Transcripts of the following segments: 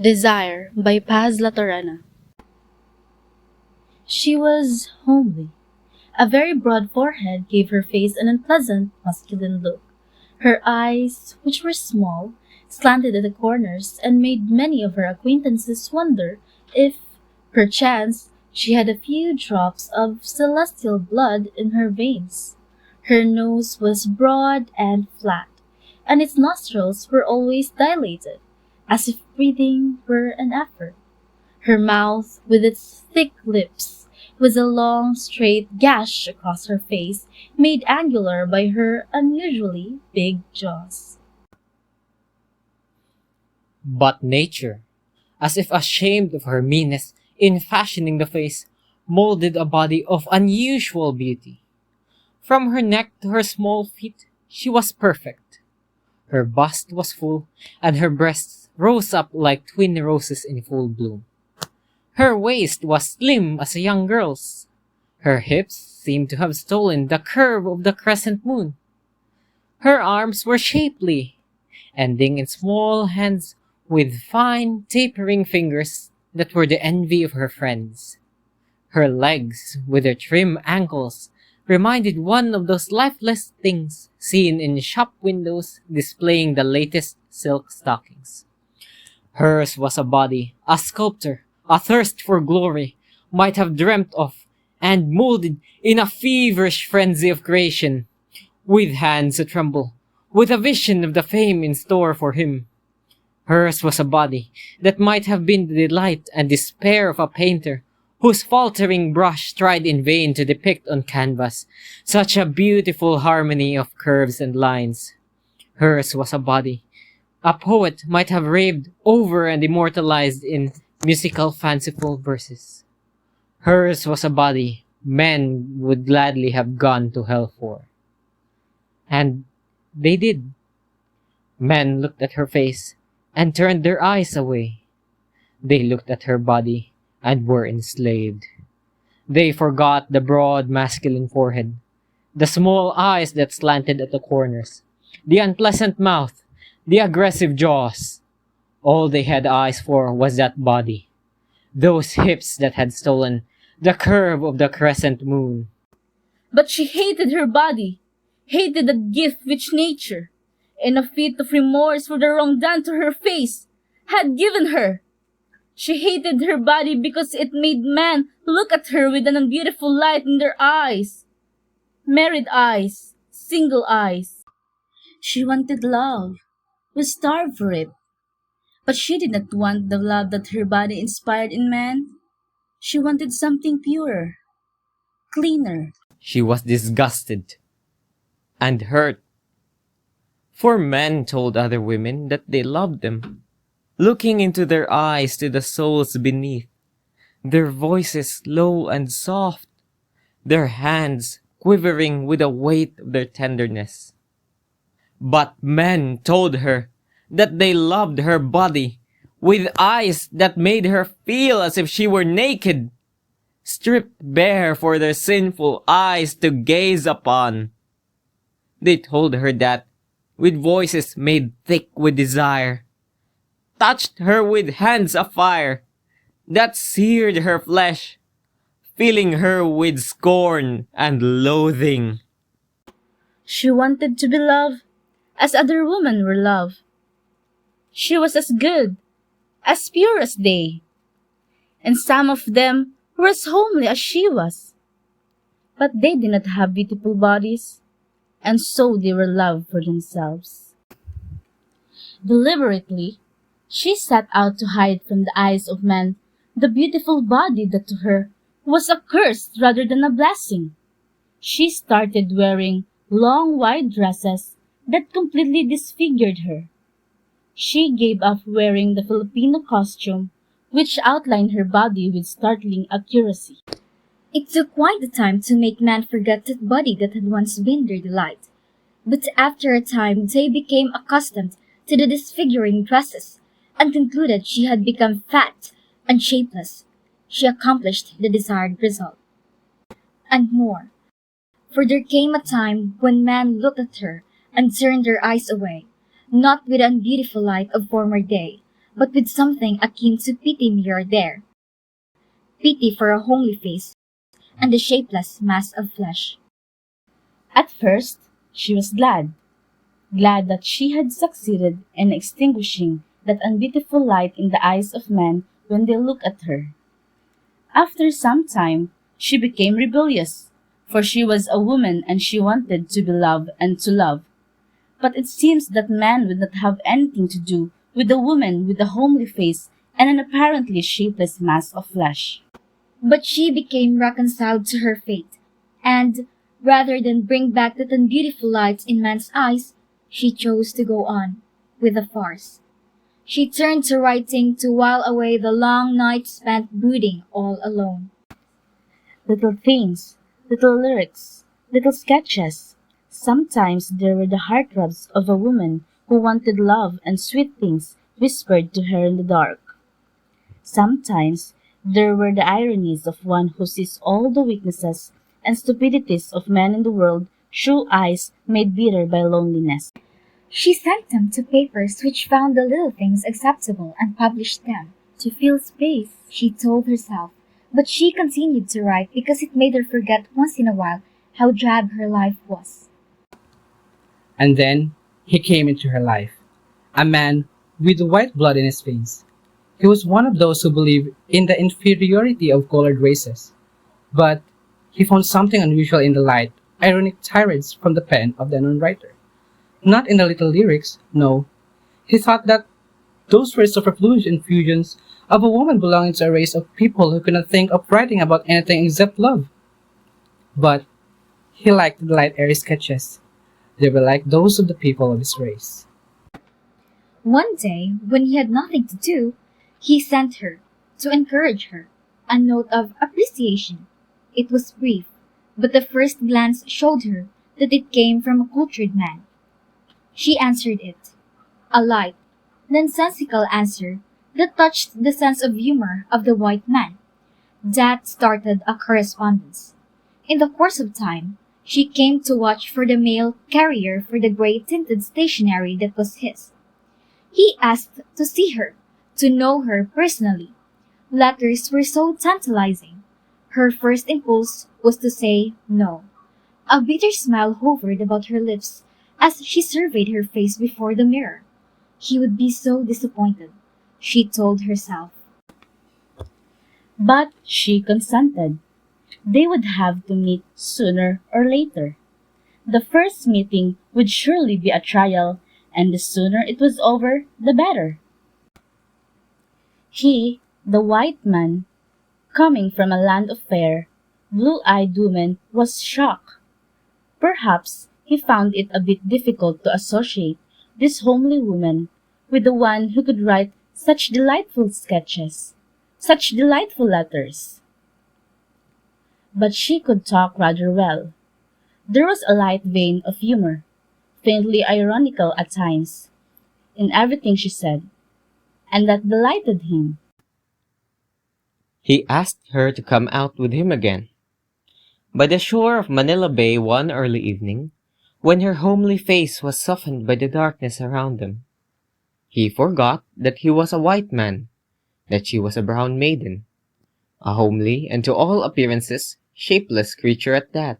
Desire by Paz Latorena. She was homely. A very broad forehead gave her face an unpleasant, masculine look. Her eyes, which were small, slanted at the corners and made many of her acquaintances wonder if, perchance, she had a few drops of celestial blood in her veins. Her nose was broad and flat, and its nostrils were always dilated, as if breathing were an effort. Her mouth, with its thick lips, was a long, straight gash across her face, made angular by her unusually big jaws. But nature, as if ashamed of her meanness in fashioning the face, molded a body of unusual beauty. From her neck to her small feet, she was perfect. Her bust was full, and her breasts rose up like twin roses in full bloom. Her waist was slim as a young girl's. Her hips seemed to have stolen the curve of the crescent moon. Her arms were shapely, ending in small hands with fine, tapering fingers that were the envy of her friends. Her legs, with their trim ankles, reminded one of those lifeless things seen in shop windows displaying the latest silk stockings. Hers was a body a sculptor, a thirst for glory, might have dreamt of and molded in a feverish frenzy of creation, with hands a tremble, with a vision of the fame in store for him. Hers was a body that might have been the delight and despair of a painter whose faltering brush tried in vain to depict on canvas such a beautiful harmony of curves and lines. Hers was a body a poet might have raved over and immortalized in musical fanciful verses. Hers was a body men would gladly have gone to hell for. And they did. Men looked at her face and turned their eyes away. They looked at her body and were enslaved. They forgot the broad masculine forehead, the small eyes that slanted at the corners, the unpleasant mouth, the aggressive jaws. All they had eyes for was that body, those hips that had stolen the curve of the crescent moon. But she hated her body, hated the gift which nature, in a fit of remorse for the wrong done to her face, had given her. She hated her body because it made men look at her with an unbeautiful light in their eyes. Married eyes, single eyes. She wanted love, was starved for it. But she did not want the love that her body inspired in man. She wanted something purer, cleaner. She was disgusted and hurt. For men told other women that they loved them, looking into their eyes to the souls beneath, their voices low and soft, their hands quivering with the weight of their tenderness. But men told her that they loved her body with eyes that made her feel as if she were naked, stripped bare for their sinful eyes to gaze upon. They told her that, with voices made thick with desire, touched her with hands afire, that seared her flesh, filling her with scorn and loathing. She wanted to be loved as other women were loved. She was as good, as pure as they, and some of them were as homely as she was. But they did not have beautiful bodies, and so they were loved for themselves. Deliberately, she set out to hide from the eyes of men the beautiful body that to her was a curse rather than a blessing. She started wearing long white dresses that completely disfigured her. She gave up wearing the Filipino costume, which outlined her body with startling accuracy. It took quite the time to make men forget that body that had once been their delight. But after a time they became accustomed to the disfiguring dresses, and concluded she had become fat and shapeless. She accomplished the desired result. And more, for there came a time when men looked at her and turned their eyes away, not with the unbeautiful light of former day, but with something akin to pity mirrored there. Pity for a homely face and the shapeless mass of flesh. At first, she was glad that she had succeeded in extinguishing that unbeautiful light in the eyes of men when they look at her. After some time, she became rebellious, for she was a woman and she wanted to be loved and to love. But it seems that man would not have anything to do with a woman with a homely face and an apparently shapeless mass of flesh. But she became reconciled to her fate, and, rather than bring back that unbeautiful light in man's eyes, she chose to go on, with the farce. She turned to writing to while away the long night spent brooding all alone. Little things, little lyrics, little sketches. Sometimes there were the heartthrobs of a woman who wanted love and sweet things whispered to her in the dark. Sometimes there were the ironies of one who sees all the weaknesses and stupidities of men in the world through eyes made bitter by loneliness. She sent them to papers which found the little things acceptable and published them. To fill space, she told herself, but she continued to write because it made her forget once in a while how drab her life was. And then he came into her life, a man with white blood in his veins. He was one of those who believe in the inferiority of colored races. But he found something unusual in the light, ironic tirades from the pen of the unknown writer. Not in the little lyrics, no. He thought that those were superfluous infusions of a woman belonging to a race of people who could not think of writing about anything except love. But he liked the light airy sketches. They were like those of the people of his race. One day, when he had nothing to do, he sent her, to encourage her, a note of appreciation. It was brief, but the first glance showed her that it came from a cultured man. She answered it, a light, nonsensical answer that touched the sense of humor of the white man. That started a correspondence. In the course of time, she came to watch for the mail carrier for the gray-tinted stationery that was his. He asked to see her, to know her personally. Letters were so tantalizing. Her first impulse was to say no. A bitter smile hovered about her lips as she surveyed her face before the mirror. He would be so disappointed, she told herself. But she consented. They would have to meet sooner or later. The first meeting would surely be a trial, and the sooner it was over, the better. He, the white man, coming from a land of fair, blue-eyed women, was shocked. Perhaps he found it a bit difficult to associate this homely woman with the one who could write such delightful sketches, such delightful letters. But she could talk rather well. There was a light vein of humor, faintly ironical at times, in everything she said, and that delighted him. He asked her to come out with him again. By the shore of Manila Bay one early evening, when her homely face was softened by the darkness around them, he forgot that he was a white man, that she was a brown maiden, a homely and to all appearances shapeless creature at that.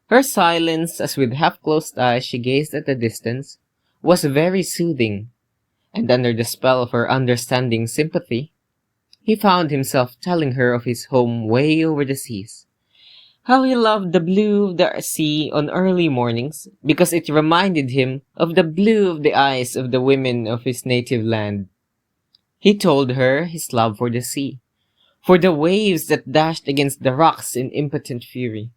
Her silence, as with half-closed eyes she gazed at the distance, was very soothing, and under the spell of her understanding sympathy, he found himself telling her of his home way over the seas. How he loved the blue of the sea on early mornings because it reminded him of the blue of the eyes of the women of his native land. He told her his love for the sea, for the waves that dashed against the rocks in impotent fury.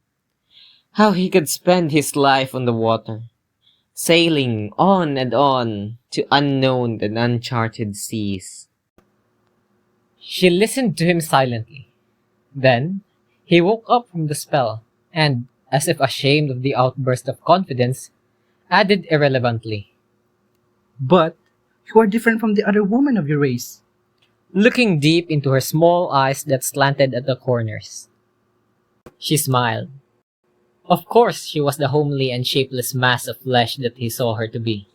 How he could spend his life on the water, sailing on and on to unknown and uncharted seas. She listened to him silently. Then, he woke up from the spell, and, as if ashamed of the outburst of confidence, added irrelevantly, But you are different from the other women of your race. looking deep into her small eyes that slanted at the corners. She smiled. Of course she was the homely and shapeless mass of flesh that he saw her to be.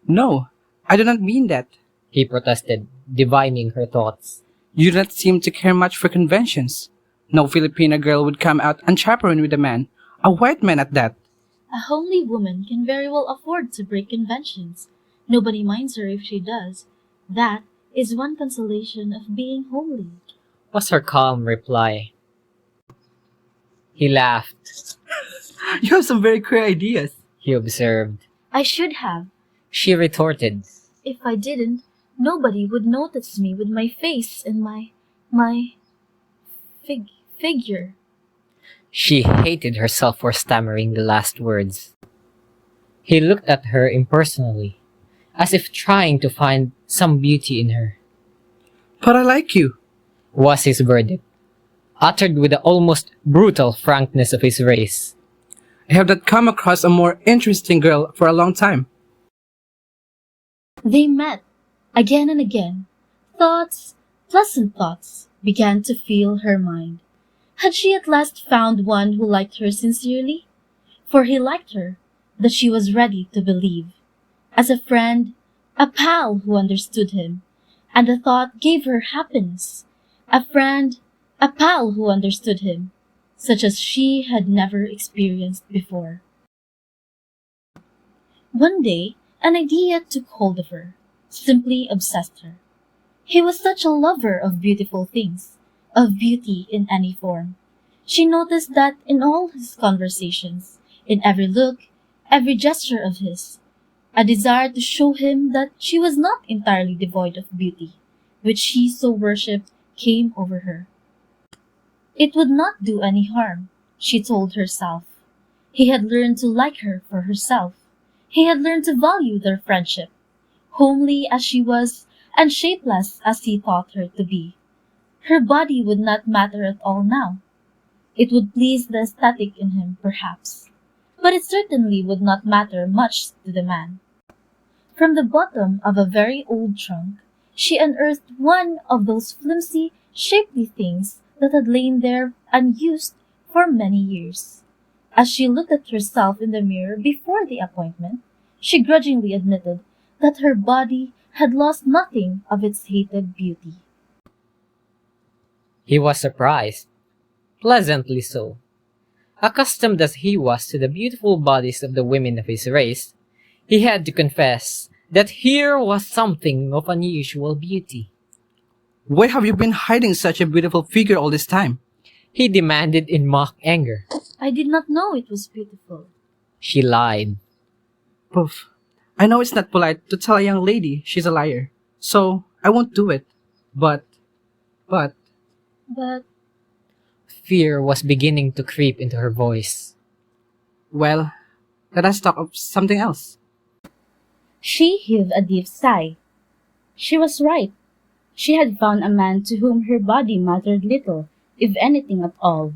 No, I do not mean that. he protested, divining her thoughts. You don't seem to care much for conventions. No Filipina girl would come out unchaperoned with a man, a white man at that. A homely woman can very well afford to break conventions. Nobody minds her if she does. That is one consolation of being homely. Was her calm reply. He laughed. You have some very queer ideas. He observed. I should have. She retorted. If I didn't, nobody would notice me with my face and my figure. She hated herself for stammering the last words. He looked at her impersonally, as if trying to find some beauty in her. But I like you. Was his verdict, uttered with the almost brutal frankness of his race. I have not come across a more interesting girl for a long time. They met again and again. Thoughts, pleasant thoughts, began to fill her mind. Had she at last found one who liked her sincerely? For he liked her, that she was ready to believe. As a friend, a pal who understood him, and the thought gave her happiness. A friend, a pal who understood him, such as she had never experienced before. One day, an idea took hold of her, simply obsessed her. He was such a lover of beautiful things, of beauty in any form. She noticed that in all his conversations, in every look, every gesture of his, a desire to show him that she was not entirely devoid of beauty, which she so worshipped, came over her. It would not do any harm, she told herself. He had learned to like her for herself. He had learned to value their friendship, homely as she was and shapeless as he thought her to be. Her body would not matter at all now. It would please the aesthetic in him, perhaps, but it certainly would not matter much to the man. From the bottom of a very old trunk, she unearthed one of those flimsy, shapely things that had lain there unused for many years. As she looked at herself in the mirror before the appointment, she grudgingly admitted that her body had lost nothing of its hated beauty. He was surprised, pleasantly so. Accustomed as he was to the beautiful bodies of the women of his race, he had to confess that here was something of unusual beauty. Why have you been hiding such a beautiful figure all this time? He demanded in mock anger. I did not know it was beautiful. She lied. Poof. I know it's not polite to tell a young lady she's a liar, so I won't do it. But... But Fear was beginning to creep into her voice. Well, let us talk of something else. She heaved a deep sigh. She was right. She had found a man to whom her body mattered little, if anything at all.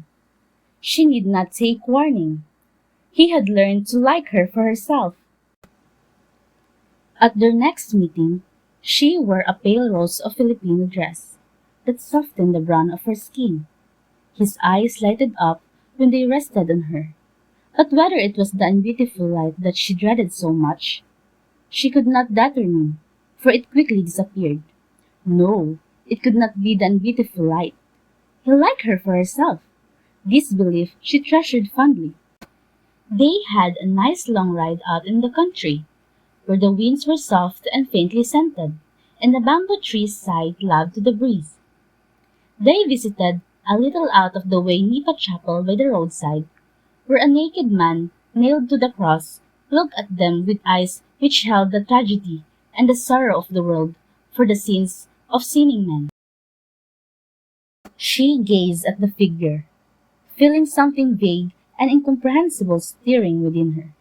She need not take warning. He had learned to like her for herself. At their next meeting, she wore a pale rose of Filipino dress that softened the brown of her skin. His eyes lighted up when they rested on her, but whether it was the unbeautiful light that she dreaded so much, she could not determine, for it quickly disappeared. No, it could not be the unbeautiful light. He liked her for herself. This belief she treasured fondly. They had a nice long ride out in the country, where the winds were soft and faintly scented, and the bamboo trees sighed loud to the breeze. They visited a little out of the way Nipa Chapel by the roadside, where a naked man, nailed to the cross, looked at them with eyes which held the tragedy and the sorrow of the world for the sins of sinning men. She gazed at the figure, feeling something vague and incomprehensible stirring within her.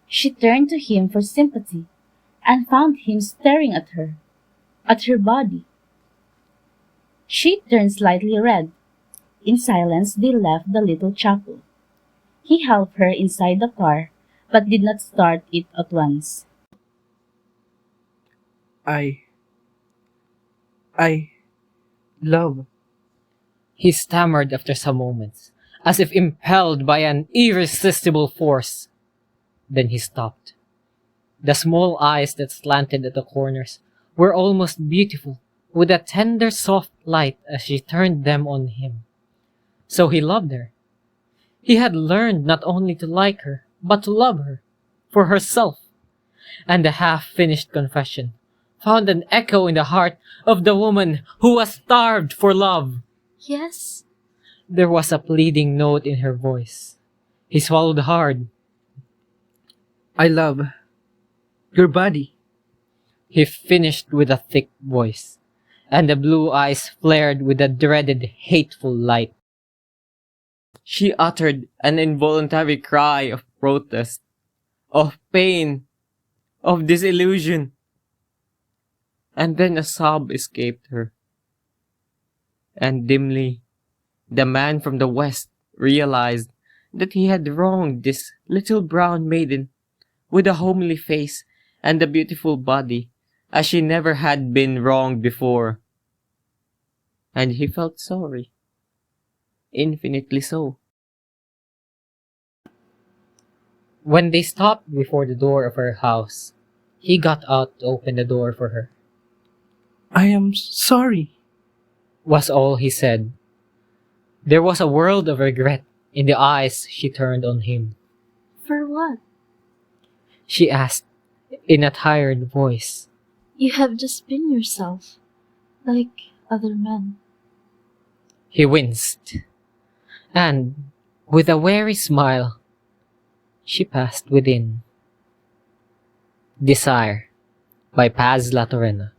She turned to him for sympathy, and found him staring at her body. She turned slightly red. In silence they left the little chapel. He helped her inside the car, but did not start it at once. I love. He stammered after some moments, as if impelled by an irresistible force. Then he stopped. The small eyes that slanted at the corners were almost beautiful, with a tender soft light as she turned them on him. So he loved her. He had learned not only to like her, but to love her, for herself. And the half-finished confession found an echo in the heart of the woman who was starved for love. Yes? There was a pleading note in her voice. He swallowed hard. I love your body. He finished with a thick voice, and the blue eyes flared with a dreaded, hateful light. She uttered an involuntary cry of protest, of pain, of disillusion. And then a sob escaped her. And dimly, the man from the west realized that he had wronged this little brown maiden with a homely face and a beautiful body, as she never had been wronged before. And he felt sorry. Infinitely so. When they stopped before the door of her house, he got out to open the door for her. I am sorry, Was all he said. There was a world of regret in the eyes she turned on him. For what? She asked in a tired voice. You have just been yourself, like other men. He winced, and, with a weary smile, she passed within. Desire by Paz Latorena.